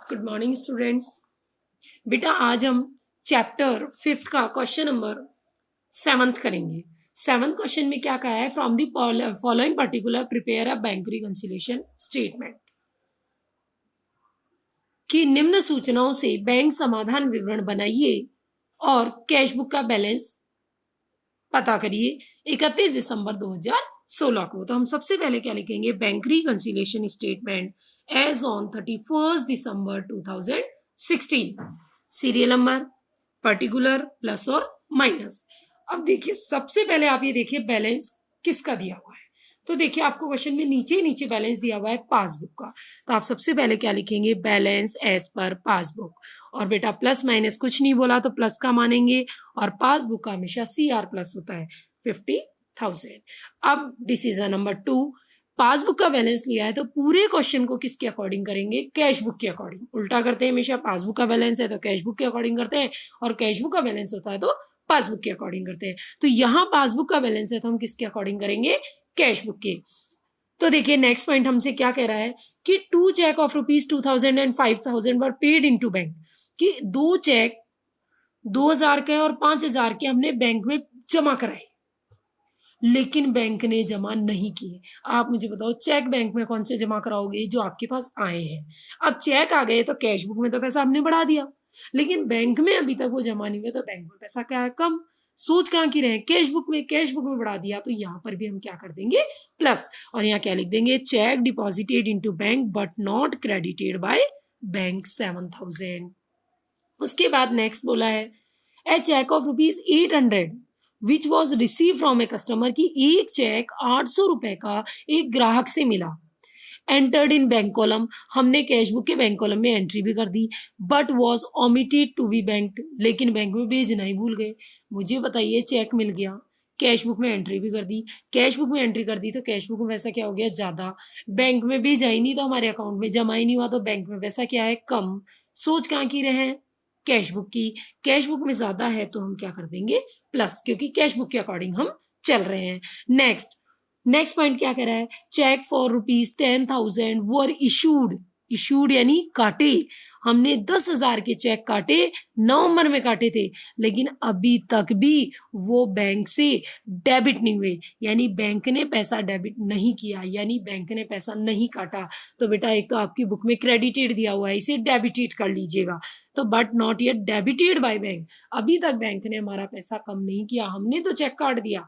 Good morning students. बेटा आज हम चैप्टर 5 का क्वेश्चन नंबर 7 करेंगे। 7 क्वेश्चन में क्या कहा है, from the following particular prepare a bank reconciliation statement, कि निम्न सूचनाओं से बैंक समाधान विवरण बनाइए और कैश बुक का बैलेंस पता करिए 31 दिसंबर 2016 को। तो हम सबसे पहले क्या लिखेंगे, bank reconciliation statement as on 31 December 2016, serial number, particular, plus और माइनस। अब देखिए सबसे पहले आप ये देखिए बैलेंस किसका दिया हुआ है। तो देखिए आपको क्वेश्चन में नीचे बैलेंस दिया हुआ है पासबुक का। तो आप सबसे पहले क्या लिखेंगे, बैलेंस एज पर पासबुक। और बेटा प्लस माइनस कुछ नहीं बोला तो प्लस का मानेंगे, और पासबुक का हमेशा CR प्लस होता है 50,000। अब डिसीजन नंबर 2, पासबुक का बैलेंस लिया है तो पूरे क्वेश्चन को किसके अकॉर्डिंग करेंगे, कैश बुक के अकॉर्डिंग। उल्टा करते हैं हमेशा, पासबुक का बैलेंस है तो कैश बुक के अकॉर्डिंग करते हैं, और कैश बुक का बैलेंस होता है तो पासबुक के अकॉर्डिंग करते हैं। तो यहाँ पासबुक का बैलेंस है तो हम किसके अकॉर्डिंग करेंगे, कैश बुक के। तो देखिए नेक्स्ट पॉइंट हमसे क्या कह रहा है कि 2 cheque of ₹2000 and 5000 were paid into bank, कि 2 चेक 2000 के और 5000 के हमने बैंक में जमा कराए लेकिन बैंक ने जमा नहीं किए। आप मुझे बताओ चेक बैंक में कौन से जमा कराओगे, जो आपके पास आए हैं। अब चेक आ गए तो कैश बुक में तो पैसा हमने बढ़ा दिया, लेकिन बैंक में अभी तक वो जमा नहीं हुए तो बैंक में पैसा क्या है, कम। सोच कहाँ की रहे, कैश बुक में, कैश बुक में बढ़ा दिया तो यहाँ पर भी हम क्या कर देंगे, प्लस। और यहाँ क्या लिख देंगे, cheque deposited into bank but not credited by bank 7000। उसके बाद नेक्स्ट बोला है, a cheque of ₹800 which was receive from a customer, की एक चेक 800 रुपए का एक ग्राहक से मिला। एंटर्ड इन बैंक कॉलम, हमने कैश बुक के बैंक कॉलम में एंट्री भी कर दी, but was omitted to be banked, लेकिन बैंक में भेजना ही भूल गए। मुझे बताइए चेक मिल गया, कैश बुक में एंट्री भी कर दी, कैश बुक में एंट्री कर दी तो कैश बुक में पैसा क्या हो गया, ज्यादा। बैंक में भेजा ही नहीं तो हमारे अकाउंट में जमा ही नहीं हुआ तो बैंक में पैसा क्या है, कम। सोच कहाँ की रहे हैं, कैश बुक की। कैश बुक में ज्यादा है तो हम क्या कर देंगे, प्लस, क्योंकि कैश बुक के अकॉर्डिंग हम चल रहे हैं। नेक्स्ट पॉइंट क्या कह रहा है, चेक फॉर ₹10,000 वर इशूड यानी काटे। हमने 10,000 के चेक काटे, नवंबर में काटे थे, लेकिन अभी तक भी वो बैंक से डेबिट नहीं हुए, यानी बैंक ने पैसा डेबिट नहीं किया, यानी बैंक ने पैसा नहीं काटा। तो बेटा एक तो आपकी बुक में क्रेडिटेड दिया हुआ है, इसे डेबिटेड कर लीजिएगा। तो but not yet debited by bank, अभी तक बैंक ने हमारा पैसा कम नहीं किया, हमने तो चेक काट दिया,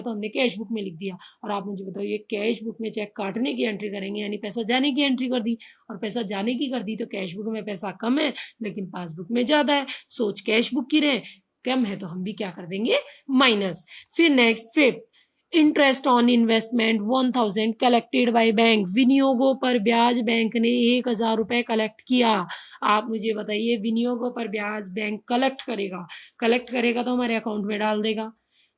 तो हमने कैश बुक में लिख दिया। और आप मुझे बताओ, ये कैश बुक में चेक काटने की एंट्री करेंगे यानी पैसा जाने की एंट्री कर दी, और पैसा जाने की कर दी तो कैश बुक में पैसा कम है लेकिन पासबुक में ज्यादा है। सोच कैश बुक की रहे, कम है तो हम भी क्या कर देंगे, माइनस। फिर next 5, interest on investment 1000 collected by bank, विनियोगों पर ब्याज बैंक ने 1000 रुपए कलेक्ट किया। आप मुझे बताइए विनियोगों पर ब्याज बैंक कलेक्ट करेगा तो हमारे अकाउंट में डाल देगा,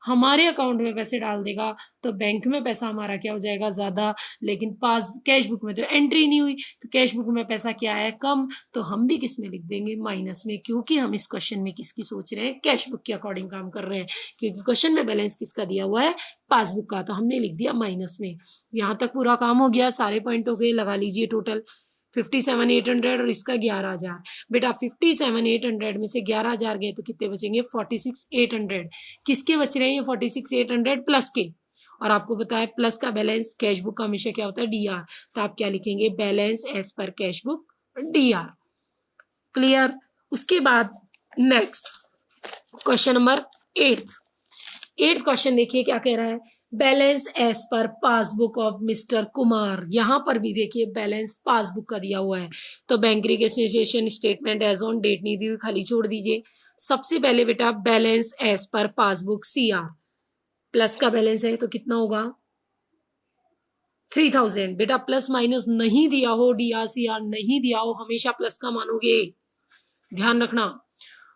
हमारे अकाउंट में पैसे डाल देगा तो बैंक में पैसा हमारा क्या हो जाएगा, ज्यादा। लेकिन पास कैश बुक में तो एंट्री नहीं हुई तो कैश बुक में पैसा क्या है, कम। तो हम भी किस में लिख देंगे, माइनस में, क्योंकि हम इस क्वेश्चन में किसकी सोच रहे हैं, कैश बुक के अकॉर्डिंग काम कर रहे हैं। क्योंकि क्वेश्चन में बैलेंस किसका दिया हुआ है, पासबुक का, तो हमने लिख दिया माइनस में। यहाँ तक पूरा काम हो गया, सारे पॉइंट हो गए, लगा लीजिए टोटल 57,800 और इसका 11,000। बेटा 57,800 में से 11,000 गए तो कितने बचेंगे, 46,800। किसके बच रहे हैं ये 46,800, प्लस के। और आपको बताया प्लस का बैलेंस कैश बुक का हमेशा क्या होता है, DR। तो आप क्या लिखेंगे, balance as per cash book DR। Clear. उसके बाद नेक्स्ट क्वेश्चन नंबर 8 क्वेश्चन देखिए क्या कह रहा है, balance as per passbook of mister Kumar. यहां पर भी देखिए बैलेंस पासबुक का दिया हुआ है, तो bank reconciliation statement as on date नहीं दी हुई, खाली छोड़ दीजिए। सबसे पहले बेटा balance as per passbook CR, plus का बैलेंस है तो कितना होगा, 3000। बेटा प्लस माइनस नहीं दिया हो, DR CR नहीं दिया हो, हमेशा प्लस का मानोगे, ध्यान रखना।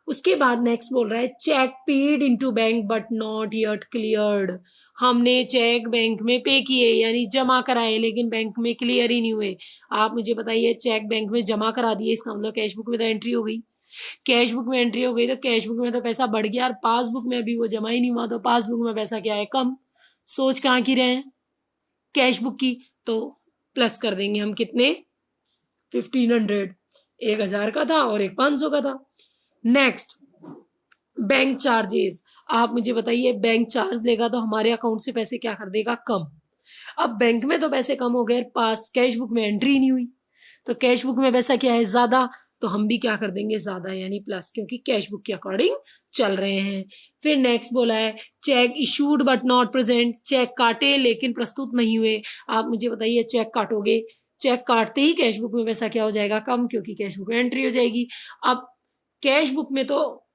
उसके बाद नेक्स्ट बोल रहा है, cheque paid into bank but not yet cleared. हमने चेक बैंक में पे किए यानी जमा कराए, लेकिन बैंक में क्लियर ही नहीं हुए। आप मुझे बताइए चेक बैंक में जमा करा दिए, इसका मतलब कैश बुक में तो एंट्री हो गई, कैश बुक में एंट्री हो गई तो कैश बुक में तो पैसा बढ़ गया, और पासबुक में अभी वो जमा ही नहीं हुआ तो पासबुक में पैसा क्या है, कम। सोच कहाँ की रहे, कैश बुक की। तो प्लस कर देंगे हम कितने, 1500, 1000 का था और एक 500 का था। Next, bank charges. आप मुझे बताइए, बैंक चार्ज लेगा तो हमारे अकाउंट से पैसे क्या कर देगा, कम। अब बैंक में तो पैसे कम हो गए, पास कैश बुक में एंट्री नहीं हुई, तो कैश बुक में पैसा क्या है, ज्यादा, तो हम भी क्या कर देंगे, ज्यादा यानी प्लस, क्योंकि कैश बुक के अकॉर्डिंग चल रहे हैं। फिर नेक्स्ट बोला है cheque issued but not present, cheque काटे लेकिन प्रस्तुत नहीं हुए। आप मुझे बताइए, चेक काटोगे, चेक काटते ही कैश बुक में पैसा क्या हो जाएगा, कम, क्योंकि कैश बुक में एंट्री हो जाएगी। अब कैश बुक में तो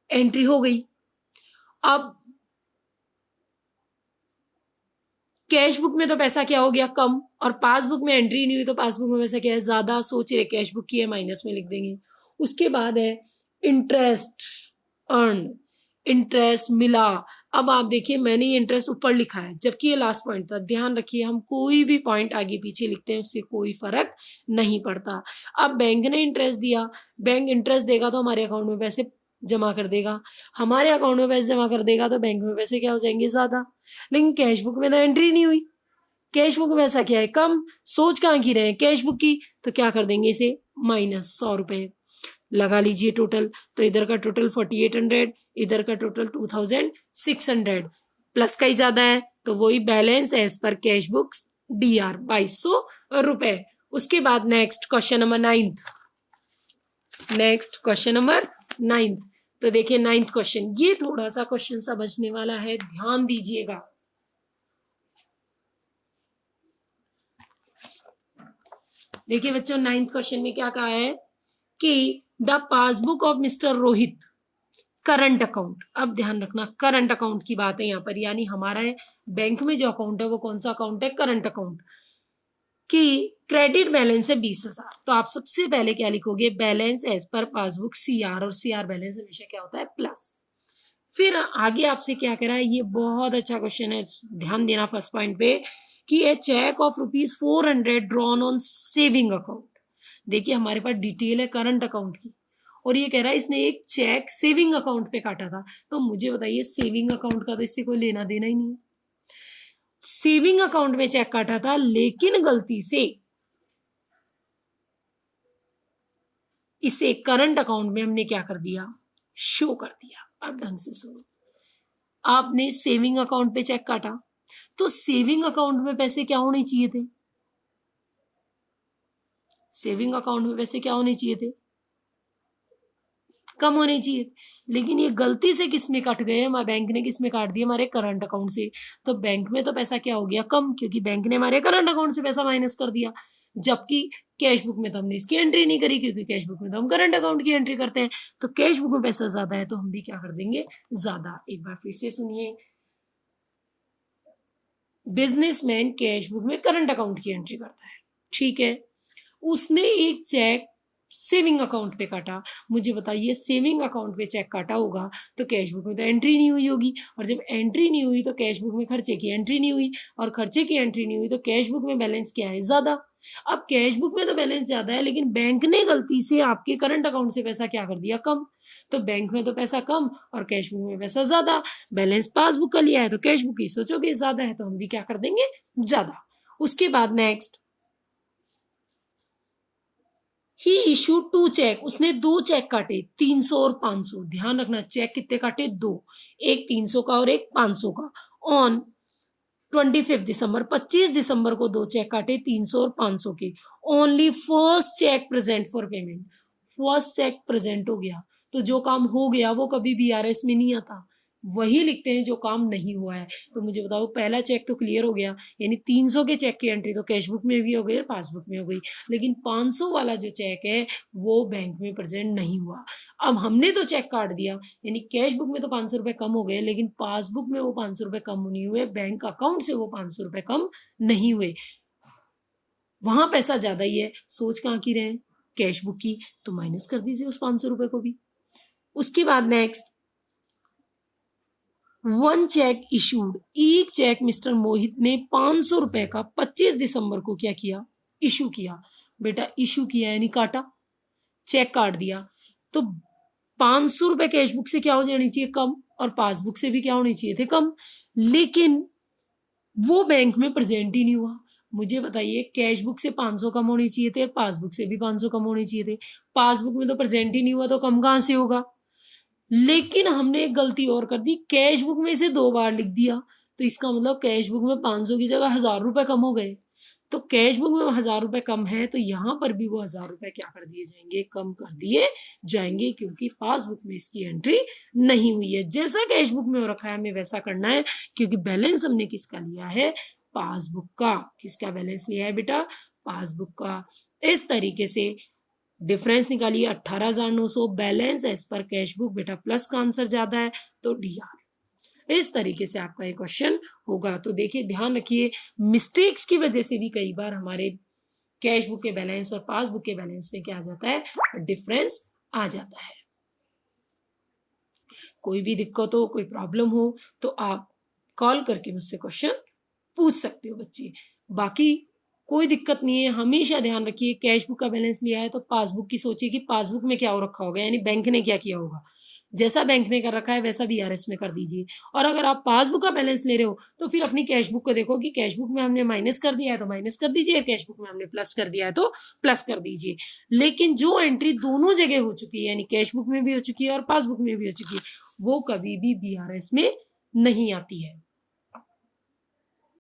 एंट्री हो गई, अब कैश बुक में तो पैसा क्या हो गया, कम, और पासबुक में एंट्री नहीं हुई तो पासबुक में पैसा क्या है, ज्यादा। सोच रहे कैश बुक की है, माइनस में लिख देंगे। उसके बाद है इंटरेस्ट अर्न, इंटरेस्ट मिला। अब आप देखिए, मैंने ये इंटरेस्ट ऊपर लिखा है जबकि ये लास्ट पॉइंट था। ध्यान रखिए, हम कोई भी पॉइंट आगे पीछे लिखते हैं उससे कोई फर्क नहीं पड़ता। अब बैंक ने इंटरेस्ट दिया, बैंक इंटरेस्ट देगा तो हमारे अकाउंट में पैसे जमा कर देगा, हमारे अकाउंट में पैसे जमा कर देगा तो बैंक में पैसे क्या हो जाएंगे, ज्यादा। लेकिन कैश बुक में तो एंट्री नहीं हुई, कैश बुक में ऐसा क्या है, कम। सोच कहाँ की रहे, कैश बुक की, तो क्या कर देंगे इसे, माइनस 100 रुपए लगा लीजिए टोटल। तो इधर का टोटल 4800, इधर का टोटल 2600, प्लस का ही ज्यादा है तो वही balance as per cash book DR 2200 रुपए। उसके बाद next question number 9, next question number 9। तो देखिए 9th क्वेश्चन, ये थोड़ा सा क्वेश्चन समझने वाला है, ध्यान दीजिएगा। देखिए बच्चों, 9th क्वेश्चन में क्या कहा है कि the passbook of mister Rohit current account. अब ध्यान रखना, करंट अकाउंट की बात है यहाँ पर, यानी हमारा बैंक में जो अकाउंट है वो कौन सा अकाउंट है, करंट अकाउंट, कि क्रेडिट बैलेंस है 20,000। तो आप सबसे पहले क्या लिखोगे, balance as per passbook CR, और CR बैलेंस हमेशा क्या होता है, प्लस। फिर आगे आपसे क्या करा है, ये बहुत अच्छा क्वेश्चन है, ध्यान देना फर्स्ट पॉइंट पे, कि a cheque of ₹400 drawn on saving account. देखिए हमारे पास डिटेल है करंट अकाउंट की, और ये कह रहा है इसने एक चेक सेविंग अकाउंट पे काटा था। तो मुझे बताइए, सेविंग अकाउंट का तो इससे कोई लेना देना ही नहीं है। सेविंग अकाउंट में चेक काटा था, लेकिन गलती से इसे करंट अकाउंट में हमने क्या कर दिया, शो कर दिया। अब ढंग से सुनो, आपने सेविंग अकाउंट पे चेक काटा, तो सेविंग अकाउंट में पैसे क्या होने चाहिए थे, सेविंग अकाउंट में पैसे क्या होने चाहिए थे, कम होने चाहिए। लेकिन ये गलती से किस में कट गए, बैंक ने किस में काट दिया, हमारे करंट अकाउंट से। तो बैंक में तो पैसा क्या हो गया, कम, क्योंकि बैंक ने हमारे करंट अकाउंट से पैसा माइनस कर दिया। जबकि कैश बुक में तो हमने इसकी एंट्री नहीं करी, क्योंकि कैश बुक में तो हम करंट अकाउंट की एंट्री करते हैं। तो कैश बुक में पैसा ज्यादा है तो हम भी क्या कर देंगे, ज्यादा। एक बार फिर से सुनिए, बिजनेसमैन कैश बुक में करंट अकाउंट की एंट्री करता है, ठीक है। उसने एक चेक सेविंग अकाउंट पे काटा। मुझे बताइए, सेविंग अकाउंट पे चेक काटा होगा तो कैश बुक में तो एंट्री नहीं हुई होगी, और जब एंट्री नहीं हुई तो कैश बुक में खर्चे की एंट्री नहीं हुई, और खर्चे की एंट्री नहीं हुई तो कैश बुक में बैलेंस क्या है, ज्यादा। अब कैश बुक में तो बैलेंस ज्यादा है, लेकिन बैंक ने गलती से आपके करंट अकाउंट से पैसा क्या कर दिया, कम। तो बैंक में तो पैसा कम और कैश बुक में पैसा ज्यादा। बैलेंस पासबुक का लिया है तो कैश बुक की सोचोगे ज्यादा है, तो हम भी क्या कर देंगे, ज्यादा। उसके बाद नेक्स्ट, ही इशू 2 चेक, उसने 2 चेक काटे, 300 और 500। ध्यान रखना, चेक कितने काटे, 2, एक 300 का और एक 500 का। ऑन 25 दिसंबर, 25 दिसंबर को 2 चेक काटे, 300 और 500 के। Only first cheque present for payment, first cheque present हो गया, तो जो काम हो गया वो कभी BRS में नहीं आता, वही लिखते हैं जो काम नहीं हुआ है। तो मुझे बताओ, पहला चेक तो क्लियर हो गया, यानी 300 के चेक की एंट्री तो कैश बुक में भी हो गई और पासबुक में हो गई, लेकिन 500 वाला जो चेक है वो बैंक में प्रेजेंट नहीं हुआ। अब हमने तो चेक काट दिया, यानी कैश बुक में तो 500 रुपए कम हो गए, लेकिन पासबुक में वो 500 रुपए कम नहीं हुए, बैंक अकाउंट से वो 500 रुपए कम नहीं हुए, वहां पैसा ज्यादा ही है। सोच कहाँ की रहे, कैश बुक की, तो माइनस कर दीजिए उस 500 रुपए को भी। उसके बाद नेक्स्ट, 1 चेक इशूड, एक चेक मिस्टर मोहित ने 500 रुपए का 25 दिसंबर को क्या किया, इशू किया। बेटा इशू किया यानी काटा, चेक काट दिया, तो 500 रुपए कैश बुक से क्या हो जानी चाहिए, कम, और पासबुक से भी क्या होनी चाहिए थे, कम। लेकिन वो बैंक में प्रेजेंट ही नहीं हुआ। मुझे बताइए, कैश बुक से 500 कम होनी चाहिए थे और पासबुक से भी 500 कम होने चाहिए थे। पासबुक में तो प्रेजेंट ही नहीं हुआ, तो कम कहाँ से होगा। लेकिन हमने एक गलती और कर दी, कैश बुक में से 2 बार लिख दिया, तो इसका मतलब कैश बुक में 500 की जगह 1000 रुपए कम हो गए। तो कैश बुक में 1000 रुपए कम है, तो यहाँ पर भी वो 1000 रुपए क्या कर दिए जाएंगे, कम कर दिए जाएंगे, क्योंकि पासबुक में इसकी एंट्री नहीं हुई है। जैसा कैश बुक में हो रखा है हमें वैसा करना है, क्योंकि बैलेंस हमने किसका लिया है, पासबुक का। किसका बैलेंस लिया है बेटा, पासबुक का। इस तरीके से डिफरेंस निकालिए 18,900, balance as per cash book, बेटा प्लस का आंसर ज्यादा है तो डी आर। इस तरीके से आपका ये क्वेश्चन होगा। तो देखिए ध्यान रखिए, मिस्टेक्स की वजह से भी कई बार हमारे कैश बुक के बैलेंस और पासबुक के बैलेंस में क्या आ जाता है, डिफरेंस आ जाता है। कोई भी दिक्कत हो, कोई प्रॉब्लम हो, तो आप कॉल करके मुझसे क्वेश्चन पूछ सकते हो बच्चे। बाकी कोई दिक्कत नहीं है। हमेशा ध्यान रखिए, कैश बुक का बैलेंस लिया है तो पासबुक की सोचिए कि पासबुक में क्या हो रखा होगा, यानी बैंक ने क्या किया होगा। जैसा बैंक ने कर रखा है वैसा बीआरएस में कर दीजिए। और अगर आप पासबुक का बैलेंस ले रहे हो तो फिर अपनी कैश बुक को देखो कि कैश बुक में हमने माइनस कर दिया है तो माइनस कर दीजिए, कैश बुक में हमने प्लस कर दिया है तो प्लस कर दीजिए। लेकिन जो एंट्री दोनों जगह हो चुकी है, यानी कैश बुक में भी हो चुकी है और पासबुक में भी हो चुकी है, वो कभी भी बीआरएस में नहीं आती है।